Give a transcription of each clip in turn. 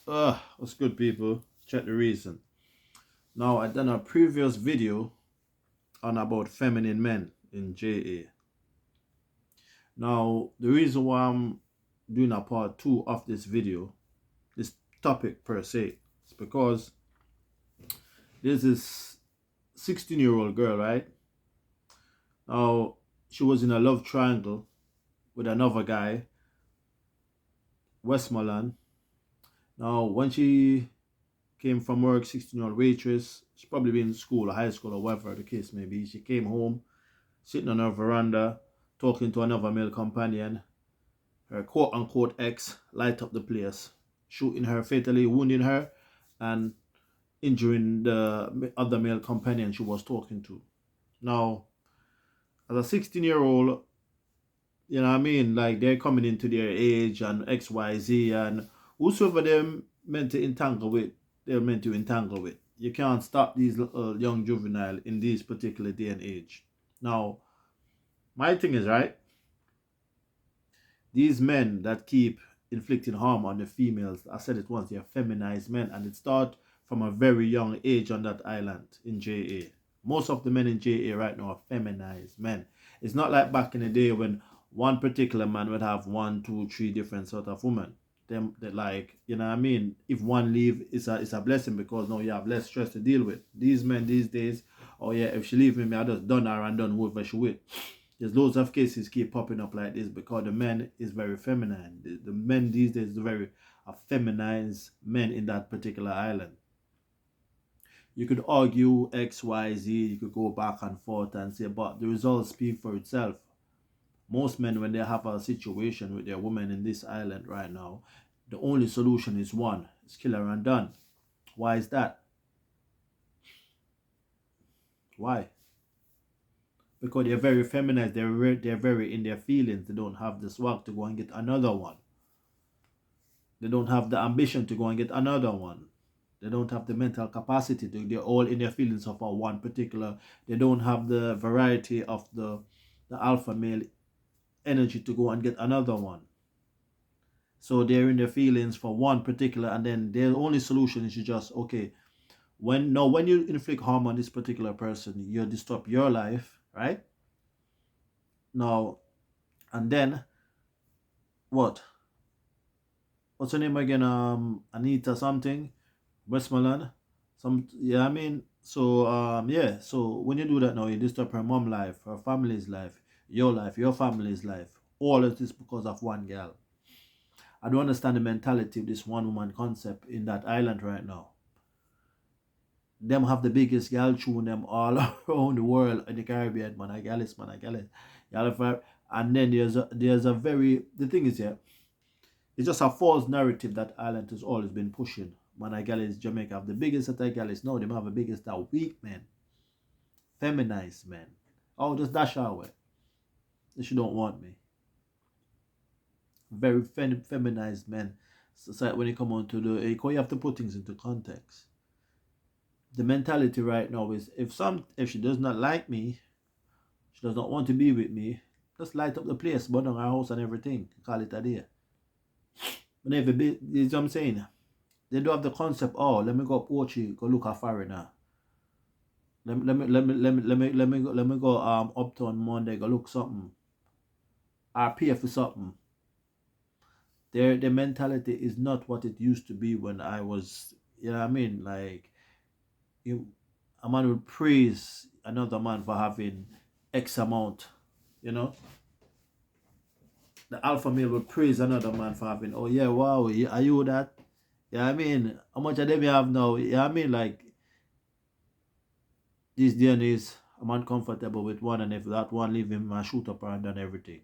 What's good, people? Check the reason. Now, I done a previous video on about feminine men in JA. Now, the reason why I'm doing a part two of this video, this topic per se, is because there's this 16-year-old girl, right? Now, she was in a love triangle with another guy, Westmoreland. Now, when she came from work, 16-year-old waitress, she probably been in school or high school or whatever the case may be. She came home, sitting on her veranda, talking to another male companion. Her quote unquote ex light up the place, shooting her fatally, wounding her, and injuring the other male companion she was talking to. Now, as a 16-year-old, you know what I mean? Like they're coming into their age and XYZ, and whosoever they're meant to entangle with, they're meant to entangle with. You can't stop these little young juvenile in this particular day and age. Now, my thing is, right, these men that keep inflicting harm on the females, I said it once, they are feminized men, and it starts from a very young age on that island in JA. Most of the men in JA right now are feminized men. It's not like back in the day when one particular man would have one, two, three different sort of women. Them that, like, you know what I mean? If one leave, it's a blessing because now you have less stress to deal with. These men these days, oh yeah, if she leave me, I just done her and done whoever she with. There's loads of cases keep popping up like this because the men is very feminine. The men these days are very feminized men in that particular island. You could argue X, Y, Z, you could go back and forth and say, but the results speak for itself. Most men, when they have a situation with their woman in this island right now, the only solution is one. It's kill her and done. Why is that? Why? Because they're very feminized, they're very in their feelings. They don't have the swag to go and get another one. They don't have the ambition to go and get another one. They don't have the mental capacity to. They're all in their feelings of a one particular. They don't have the variety of the alpha male energy to go and get another one. So they're in their feelings for one particular, and then their only solution is to just okay. When you inflict harm on this particular person, you disturb your life, right? Now and then what? What's her name again? Anita something, Westmoreland. Yeah, I mean, so yeah, so when you do that now, you disturb her mom life, her family's life, your family's life. All of this because of one girl. I don't understand the mentality of this one woman concept in that island right now. Them have the biggest girl tune them all around the world in the Caribbean, man. I gal man, I gal it. And then there's a very the thing is here. It's just a false narrative that Ireland has always been pushing. Man, I is Jamaica have the biggest that I is no, they have the biggest that weak men, feminized men. Oh, just dash away. She don't want me. Very feminized men. So when you come on to you have to put things into context. The mentality right now is if she does not like me, she does not want to be with me, just light up the place, burn down our house and everything. Call it a day. But if you know what I'm saying? They do have the concept, oh, let me go up Ochi, go look at foreigner. Let me go uptown Monday, go look something. Or pay for something. Their mentality is not what it used to be when I was, you know what I mean? Like a man would praise another man for having X amount, you know? The alpha male would praise another man for having, oh yeah, wow, are you that? Yeah, I mean, how much of them you have now? Yeah, I mean, like, these day and age, I'm uncomfortable with one, and if that one leave him, I shoot up her and done everything.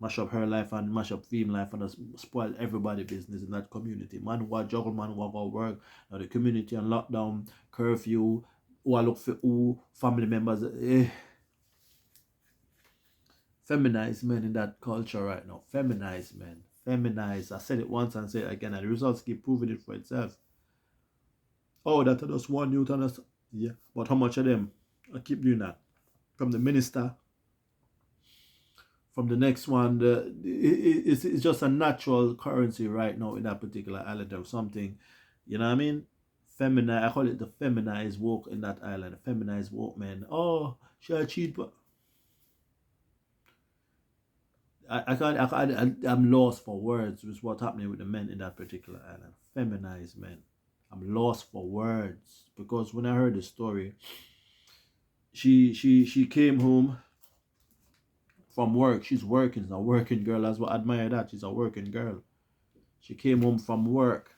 Mash up her life and mash up female life and just spoil everybody business in that community. Man who are juggle, man who are go work, now the community on lockdown, curfew, who are look for who, family members. Feminized men in that culture right now. Feminized men. Feminized. I said it once and say it again, and the results keep proving it for itself. Oh, that just one youth and us. Yeah. But how much of them? I keep doing that. From the minister, from the next one. It's just a natural currency right now in that particular island or something. You know what I mean? Feminine. I call it the feminized woke in that island. Feminized woke men. Oh, should I cheat? But I can't. I'm lost for words with what's happening with the men in that particular island. Feminized men. I'm lost for words because when I heard the story, she came home from work. She's working. She's a working girl. That's what I admire that. She's a working girl. She came home from work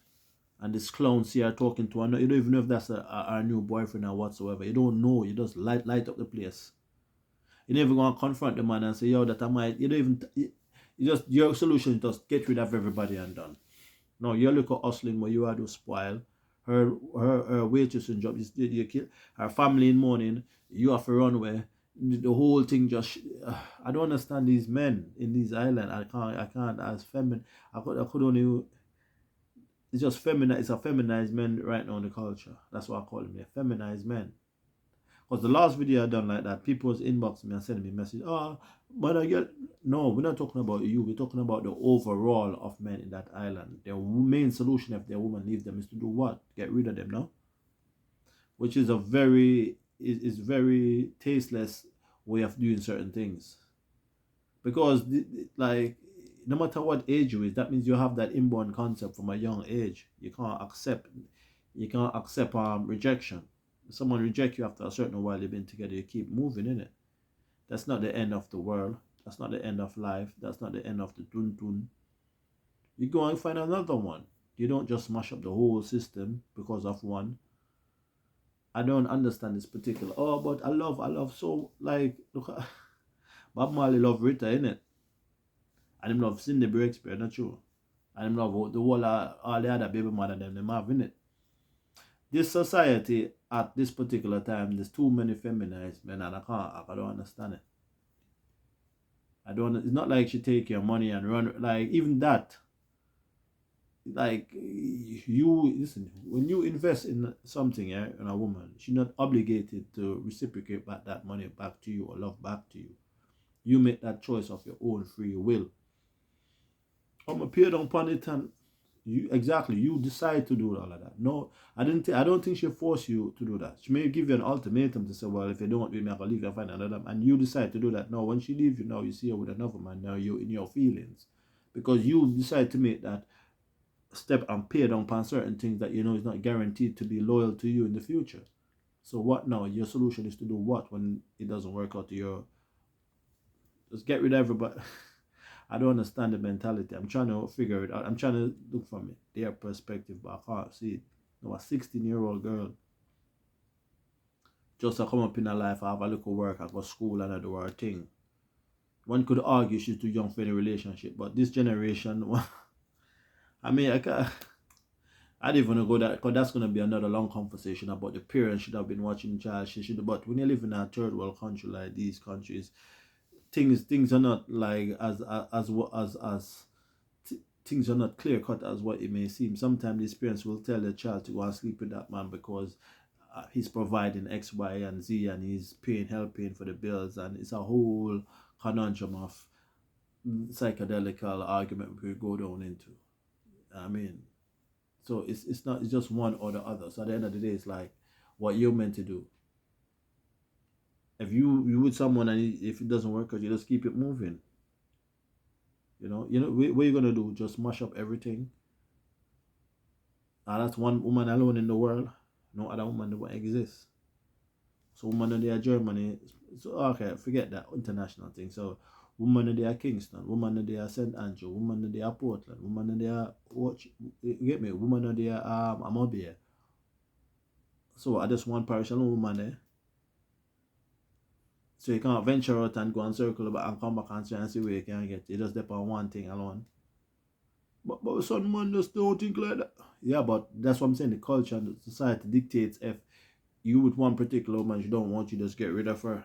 and this clown see her talking to her. You don't even know if that's her new boyfriend or whatsoever. You don't know. You just light up the place. You never gonna confront the man and say, yo, that I might. You don't even. You just your solution is just get rid of everybody and done. No, you look at hustling where you are to spoil. Her waitressing job is you kill her family in mourning. You have to run away. The whole thing just I don't understand these men in these islands. I can't as feminine. I could only it's just feminine. It's a feminized men right now in the culture. That's what I call them. They're feminized men. Because the last video I done like that, people was inboxing me and sending me a message. Oh, but I get no. We're not talking about you. We're talking about the overall of men in that island. Their main solution if their woman leaves them is to do what? Get rid of them, no? Which is a very tasteless way of doing certain things. Because like no matter what age you is, that means you have that inborn concept from a young age. You can't accept rejection. If someone reject you after a certain while you've been together, you keep moving in it. That's not the end of the world. That's not the end of life. That's not the end of the tun. You go and find another one. You don't just smash up the whole system because of one. I don't understand this particular. Oh, but I love so like look. Bob Marley love Rita, innit? And him love Cindy Breakspear, not true. And him love the whole all the other baby mother them have, innit? This society at this particular time, there's too many feminized men, and I don't understand it. It's not like she take your money and run like even that. Like you listen, when you invest in something, yeah, in a woman, she's not obligated to reciprocate back that money back to you or love back to you. You make that choice of your own free will. I'm a paid upon it and you decide to do all of that. No, I don't think she force you to do that. She may give you an ultimatum to say, well, if you don't do me, I'll leave you and find another man. And you decide to do that. No, when she leaves you now, you see her with another man. Now you're in your feelings. Because you decide to make that step and pay down upon certain things that you know is not guaranteed to be loyal to you in the future. So what now? Your solution is to do what when it doesn't work out to your just get rid of everybody. I don't understand the mentality. I'm trying to figure it out. I'm trying to look from their perspective, but I can't see it. You know, a 16-year-old girl just to come up in her life, I have a little work, I go to school and I do her thing. One could argue she's too young for any relationship, but this generation, I mean, I don't even go that because that's gonna be another long conversation about the parents should have been watching the child. She should, but when you live in a third world country like these countries, things are not like things are not clear cut as what it may seem. Sometimes these parents will tell their child to go and sleep with that man because he's providing X, Y, and Z, and he's helping for the bills, and it's a whole conundrum of psychedelical argument we go down into. I mean, so it's just one or the other. So at the end of the day, it's like what you're meant to do. If you with someone and if it doesn't work out, you just keep it moving. You know what you're gonna do? Just mash up everything. And that's one woman alone in the world. No other woman that exists. So woman in there Germany. So okay, forget that international thing. So woman in there Kingston, woman in there St. Andrew, woman in there Portland, woman in there you get me? Woman in there Amobia. So I just one parish alone woman there. So you can't venture out and go and circle back and come back and try and see where you can get. You just depend on one thing alone. But some man just don't think like that. Yeah, but that's what I'm saying. The culture and the society dictates if you with one particular woman you don't want, you just get rid of her.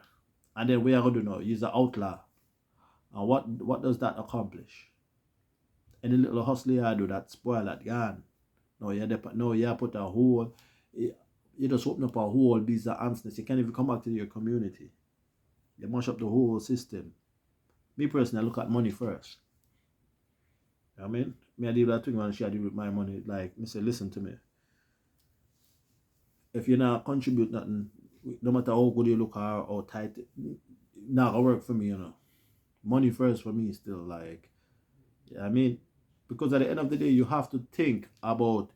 And then we are going to do now? Use an outlaw. And what does that accomplish? Any little hustle you do that spoil that gun. No, you put a whole, you just open up a whole business answers. You can't even come back to your community. You mash up the whole system. Me personally, I look at money first. You know what I mean? Me, I deal with that thing when I deal with my money. Like, me say, listen to me. If you not contribute nothing, no matter how good you look or tight, not gonna work for me, you know. Money first for me still, like, yeah, I mean, because at the end of the day, you have to think about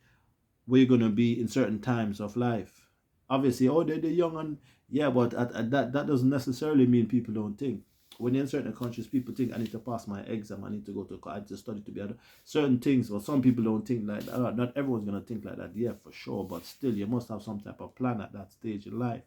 where you're gonna be in certain times of life. Obviously, oh, they're young and yeah, but at that doesn't necessarily mean people don't think. When you're in certain countries, people think I need to pass my exam, I need to go to I need to study to be other certain things. Or some people don't think like that. Not everyone's gonna think like that, yeah, for sure. But still, you must have some type of plan at that stage in life.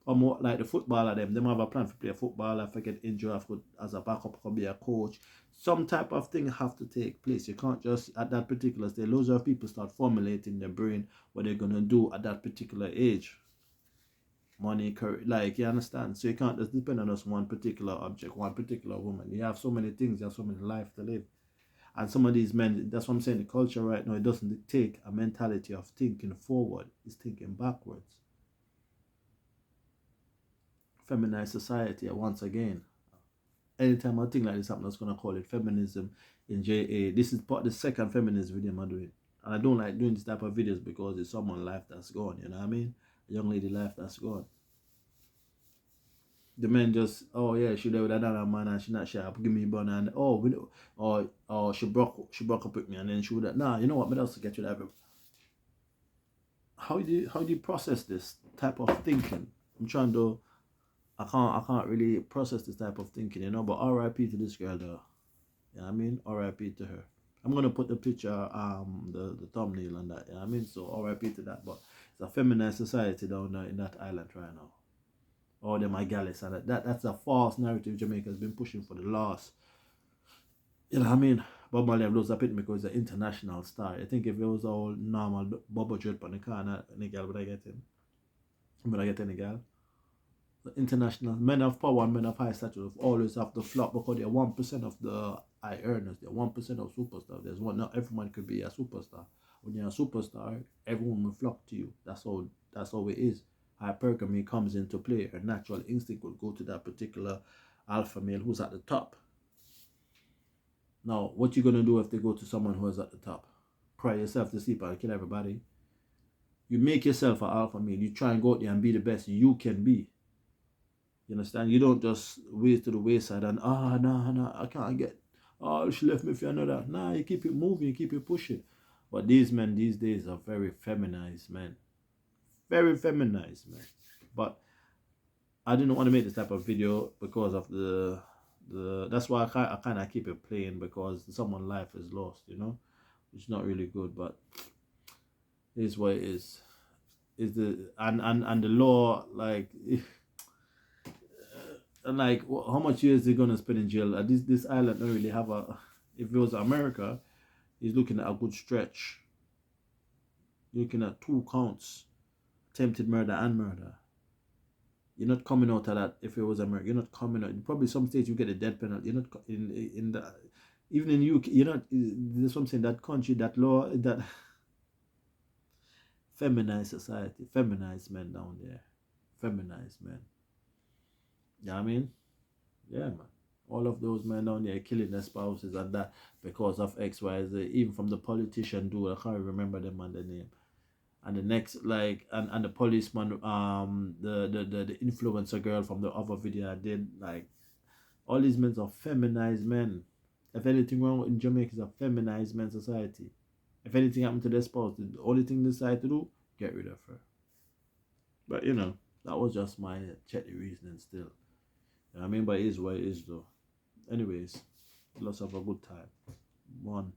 Or more like the footballer, them have a plan for play football. If I get injured, I could as a backup, could be a coach. Some type of thing have to take place. You can't just at that particular stage. Loads of people start formulating their brain what they're gonna do at that particular age. Money, career, like, you understand. So you can't just depend on just one particular object, one particular woman. You have so many things. You have so many life to live. And some of these men, that's what I'm saying. The culture right now, it doesn't take a mentality of thinking forward. It's thinking backwards. Feminized society once again. Anytime I think like this happen, I'm just gonna call it feminism in JA. This is part the second feminist video I'm doing. And I don't like doing this type of videos because it's someone's life that's gone, you know what I mean? A young lady life that's gone. The men just, oh yeah, she there with another man and she not sharp, give me a bun and oh we know, or she broke up with me and then she would have, nah, you know what, but else to get rid of it. How do you process this type of thinking? I'm trying to I can't really process this type of thinking, you know. But R.I.P. to this girl, though. You know what I mean? R.I.P. to her. I'm gonna put the picture, the thumbnail on that. You know what I mean? So R.I.P. to that. But it's a feminist society down there in that island right now. All them are gallus and that's a false narrative Jamaica has been pushing for the last. You know what I mean? Bob Marley blows up it because he's an international star. I think if it was all normal Bobo Dread on the car, any girl would I get him? Would I get any girl? International men of power and men of high stature always have to flop because they're 1% of the high earners. They're 1% of superstars. There's one. Not everyone could be a superstar. When you're a superstar, everyone will flock to you. That's all it is. Hypergamy comes into play. Her natural instinct will go to that particular alpha male who's at the top. Now, what you gonna do if they go to someone who is at the top? Cry yourself to sleep and kill everybody. You make yourself an alpha male. You try and go out there and be the best you can be. You understand? You don't just waste to the wayside and nah, I can't get. Oh, she left me for another. Nah, you keep it moving, you keep it pushing. But these men these days are very feminized men. Very feminized men. But I didn't want to make this type of video because of the that's why I kind of keep it playing because someone's life is lost, you know? It's not really good, but it is what it is. Is the and the law like and like how much years they gonna spend in jail? This island don't really have a. If it was America, he's looking at a good stretch. You're looking at 2 counts, attempted murder and murder. You're not coming out of that if it was America. You're not coming out. Probably some states you get a death penalty. You're not in the even in UK. You're not. There's something that country that law that feminized society, feminized men down there, feminized men. You know what I mean? Yeah, man. All of those men down there killing their spouses and that because of X, Y, Z. Even from the politician dude, I can't remember them on the name. And the next, like, and the policeman, the influencer girl from the other video I did, like, all these men are feminized men. If anything wrong in Jamaica, it's a feminized men society. If anything happened to their spouse, the only thing they decide to do, get rid of her. But you know, that was just my chatty reasoning still. You know what I mean? But it is what it is though. Anyways, let's have a good time. One.